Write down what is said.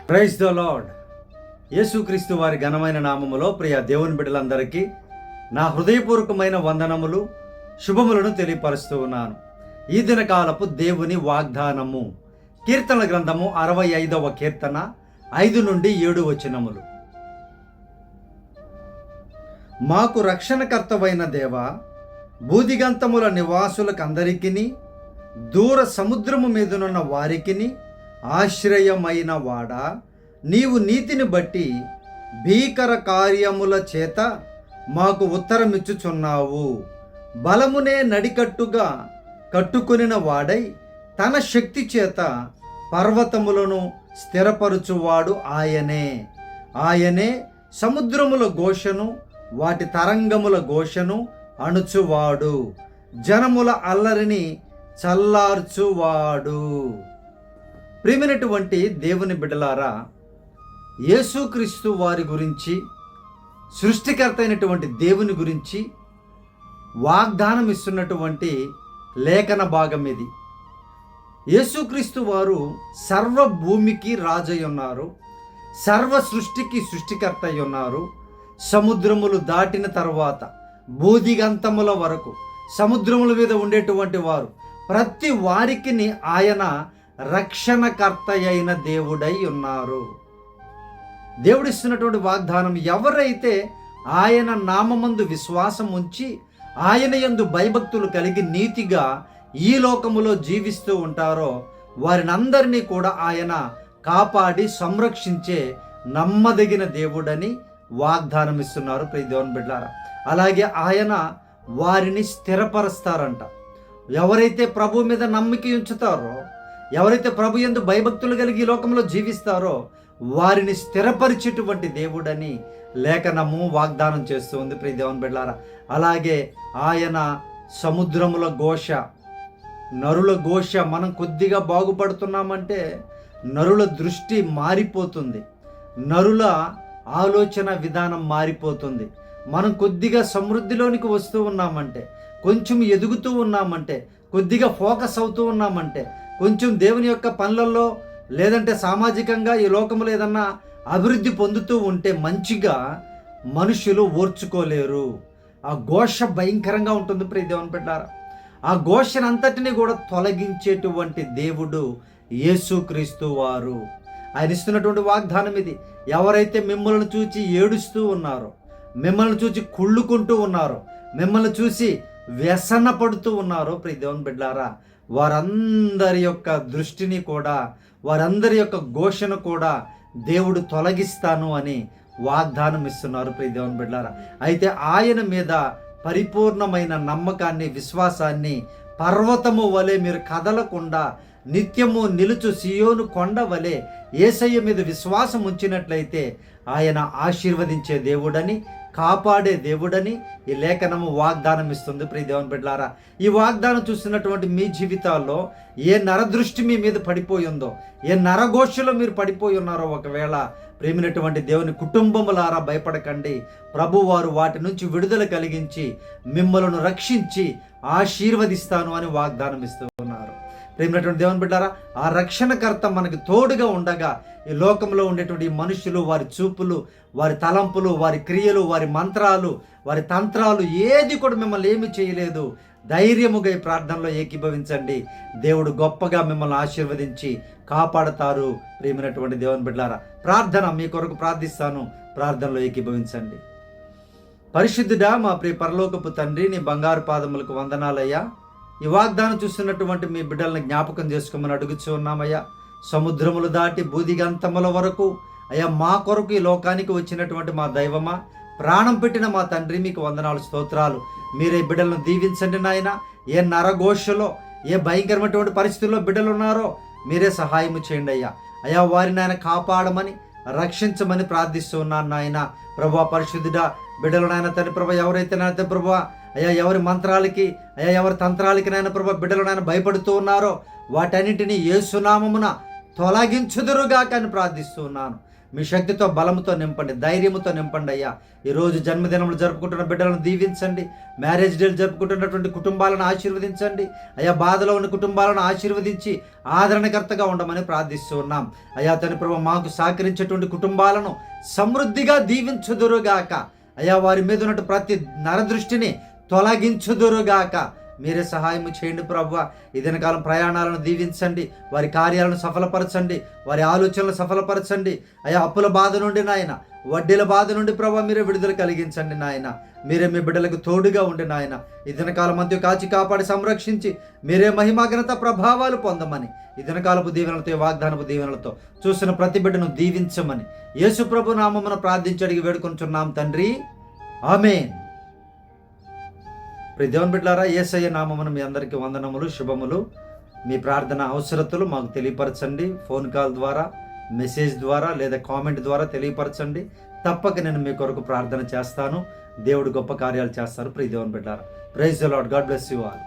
Praise the lord. యేసుక్రీస్తు వారి ఘనమైన నామములో ప్రియ దేవుని బిడ్డలందరికీ నా హృదయపూర్వకమైన వందనములు, శుభములను తెలియపరుస్తూ ఉన్నాను. ఈ దినకాలపు దేవుని వాగ్దానము కీర్తనల గ్రంథము 65వ కీర్తన 5 నుండి 7 వచనములు. మాకు రక్షణకర్తవైన దేవా, భూదిగంతముల నివాసులకందరికిని, దూర సముద్రము మీదనున్న వారికిని ఆశ్రయమైన వాడా, నీవు నీతిని బట్టి భీకర కార్యముల చేత మాకు ఉత్తరమిచ్చుచున్నావు. బలమునే నడికట్టుగా కట్టుకొనిన వాడై తన శక్తి చేత పర్వతములను స్థిరపరచువాడు ఆయనే సముద్రముల ఘోషను, వాటి తరంగముల ఘోషను అణుచువాడు, జనముల అల్లరిని చల్లార్చువాడు. ప్రియమైనటువంటి దేవుని బిడ్డలారా, యేసుక్రీస్తు వారి గురించి, సృష్టికర్త అయినటువంటి దేవుని గురించి వాగ్దానం ఇస్తున్నటువంటి లేఖన భాగం ఇది. యేసుక్రీస్తు వారు సర్వ భూమికి రాజై ఉన్నారు, సర్వ సృష్టికి సృష్టికర్త అయి ఉన్నారు. సముద్రములు దాటిన తర్వాత భూదిగంతముల వరకు సముద్రముల మీద ఉండేటువంటి వారు ప్రతి వారికి ఆయన రక్షణకర్త అయిన దేవుడై ఉన్నారు. దేవుడిస్తున్నటువంటి వాగ్దానం, ఎవరైతే ఆయన నామమందు విశ్వాసం ఉంచి ఆయన యందు భయభక్తులు కలిగి నీతిగా ఈ లోకములో జీవిస్తూ ఉంటారో వారినందరినీ కూడా ఆయన కాపాడి సంరక్షించే నమ్మదగిన దేవుడని వాగ్దానం ఇస్తున్నారు ప్రియ దేవుని బిడ్డలారా. అలాగే ఆయన వారిని స్థిరపరుస్తారంట. ఎవరైతే ప్రభు మీద నమ్మిక ఉంచుతారో, ఎవరైతే ప్రభు యందు భయభక్తులు కలిగి ఈ లోకంలో జీవిస్తారో వారిని స్థిరపరిచేటువంటి దేవుడని లేఖనము వాగ్దానం చేస్తుంది ప్రియ దేవుని బిడ్డలారా. అలాగే ఆయన సముద్రముల ఘోష, నరుల ఘోష, మనం కొద్దిగా బాగుపడుతున్నామంటే నరుల దృష్టి మారిపోతుంది, నరుల ఆలోచన విధానం మారిపోతుంది. మనం కొద్దిగా సమృద్ధిలోనికి వస్తూ ఉన్నామంటే, కొంచెం ఎదుగుతూ ఉన్నామంటే, కొద్దిగా ఫోకస్ అవుతూ ఉన్నామంటే, కొంచెం దేవుని యొక్క పనులలో లేదంటే సామాజికంగా ఈ లోకంలో ఏదన్నా అభివృద్ధి పొందుతూ ఉంటే మంచిగా మనుషులు ఓర్చుకోలేరు. ఆ ఘోష భయంకరంగా ఉంటుంది ప్రియ దేవుని బిడ్డలారా. ఆ ఘోషనంతటిని కూడా తొలగించేటువంటి దేవుడు యేసుక్రీస్తు వారు. ఆయన ఇస్తున్నటువంటి వాగ్దానం ఇది. ఎవరైతే మిమ్మల్ని చూచి ఏడుస్తూ ఉన్నారో, మిమ్మల్ని చూచి కుళ్ళుకుంటూ ఉన్నారో, మిమ్మల్ని చూసి వ్యసన పడుతూ ఉన్నారో ప్రియ దేవుని బిడ్డలారా, వారందరి యొక్క దృష్టిని కూడా, వారందరి యొక్క ఘోషను కూడా దేవుడు తొలగిస్తాను అని వాగ్దానం ఇస్తున్నారు ప్రియ దేవుని బిడ్డలారా. అయితే ఆయన మీద పరిపూర్ణమైన నమ్మకాన్ని, విశ్వాసాన్ని పర్వతము వలె మీరు కదలకుండా నిత్యము నిలుచు సియోను కొండ వలె యేసయ్య మీద విశ్వాసం ఉంచినట్లయితే ఆయన ఆశీర్వదించే దేవుడని, కాపాడే దేవుడని ఈ లేఖనము వాగ్దానం ఇస్తుంది ప్రియ దేవుని బిడ్డలారా. ఈ వాగ్దానం చూస్తున్నటువంటి మీ జీవితాల్లో ఏ నరదృష్టి మీ మీద పడిపోయి ఉందో, ఏ నరఘోషలో మీరు పడిపోయి ఉన్నారో, ఒకవేళ ప్రేమినటువంటి దేవుని కుటుంబములారా భయపడకండి. ప్రభువారు వాటి నుంచి విడుదల కలిగించి మిమ్మలను రక్షించి ఆశీర్వదిస్తాను అని వాగ్దానం ఇస్తూ ఉన్నారు. ప్రేమినటువంటి దేవుని బిడ్డారా, ఆ రక్షణకర్త మనకు తోడుగా ఉండగా ఈ లోకంలో ఉండేటువంటి మనుషులు, వారి చూపులు, వారి తలంపులు, వారి క్రియలు, వారి మంత్రాలు, వారి తంత్రాలు ఏది కూడా మిమ్మల్ని ఏమి చేయలేదు. ధైర్యముగా ఈ ప్రార్థనలో ఏకీభవించండి. దేవుడు గొప్పగా మిమ్మల్ని ఆశీర్వదించి కాపాడతారు. ప్రేమినటువంటి దేవుని బిడ్డలారా, ప్రార్థన మీ కొరకు ప్రార్థిస్తాను. ప్రార్థనలో ఏకీభవించండి. పరిశుద్ధుడా, మా ప్రియ పరలోకపు తండ్రి, నీ బంగారు పాదములకు వందనాలయ్యా. ఈ వాగ్దానం చూస్తున్నటువంటి మీ బిడ్డలను జ్ఞాపకం చేసుకోమని అడుగుచూ ఉన్నామయ్యా. సముద్రములు దాటి భూదిగంతముల వరకు అయ్యా మా కొరకు ఈ లోకానికి వచ్చినటువంటి మా దైవమా, ప్రాణం పెట్టిన మా తండ్రి, మీకు వందనాలు, స్తోత్రాలు. మీరే బిడ్డలను దీవించండి నాయన. ఏ నరఘోషలో, ఏ భయంకరమైనటువంటి పరిస్థితుల్లో బిడ్డలు ఉన్నారో మీరే సహాయం చేయండి అయ్యా. అయ్యా వారిని ఆయన కాపాడమని, రక్షించమని ప్రార్థిస్తూ ఉన్నాను నాయన. ప్రభువా పరిశుద్ధుడా, బిడ్డలు నాయన తండ్రి ప్రభా, ఎవరైతే నాయన ప్రభువా అయ్యా ఎవరి మంత్రాలకి, అయ్యా ఎవరి తంత్రాలకి నాయన ప్రభా బిడ్డలు నాయన భయపడుతూ ఉన్నారో వాటన్నిటినీ యేసు నామమున తొలగించుదురుగా కానీ ప్రార్థిస్తూ ఉన్నాను. మీ శక్తితో బలంతో నింపండి, ధైర్యముతో నింపండి అయ్యా. ఈరోజు జన్మదినములు జరుపుకుంటున్న బిడ్డలను దీవించండి, మ్యారేజ్ డేలు జరుపుకుంటున్నటువంటి కుటుంబాలను ఆశీర్వదించండి అయ్యా. బాధలో ఉన్న కుటుంబాలను ఆశీర్వదించి ఆదరణకర్తగా ఉండమని ప్రార్థిస్తూ ఉన్నాం అయ్యా. తండ్రి ప్రభు, మాకు సహకరించేటువంటి కుటుంబాలను సమృద్ధిగా దీవించుదురుగాక అయ్యా. వారి మీద ఉన్న ప్రతి నరదృష్టిని తొలగించుదురుగాక. మీరే సహాయం చేయండి ప్రభువా. ఈ దినకాలం ప్రయాణాలను దీవించండి, వారి కార్యాలను సఫలపరచండి, వారి ఆలోచనలు సఫలపరచండి అయ్యా. అప్పుల బాధ నుండి నాయన, వడ్డీల బాధ నుండి ప్రభువా మీరే విడుదల కలిగించండి నాయన. మీరే మీ బిడ్డలకు తోడుగా ఉండి నాయన ఈ దినకాలం మధ్య కాచి కాపాడి సంరక్షించి మీరే మహిమాఘనత ప్రభావాలు పొందమని ఈ దినకాలపు దీవెనలతో, ఈ వాగ్దానపు దీవెనలతో చూసిన ప్రతి బిడ్డను దీవించమని యేసు ప్రభు నామమున ప్రార్థించి అడిగి వేడుకొంచున్నాం తండ్రి, ఆమేన్. ప్రియ దేవుని బిడ్డలారా, యేసయ్య నామమున మీ అందరికీ వందనములు, శుభములు. మీ ప్రార్థన అవసరతలు మాకు తెలియపరచండి. ఫోన్ కాల్ ద్వారా, మెసేజ్ ద్వారా లేదా కామెంట్ ద్వారా తెలియపరచండి. తప్పక నేను మీ కొరకు ప్రార్థన చేస్తాను. దేవుడు గొప్ప కార్యాలు చేస్తారు. ప్రియ దేవుని బిడ్డలారా, praise the Lord. God bless you all.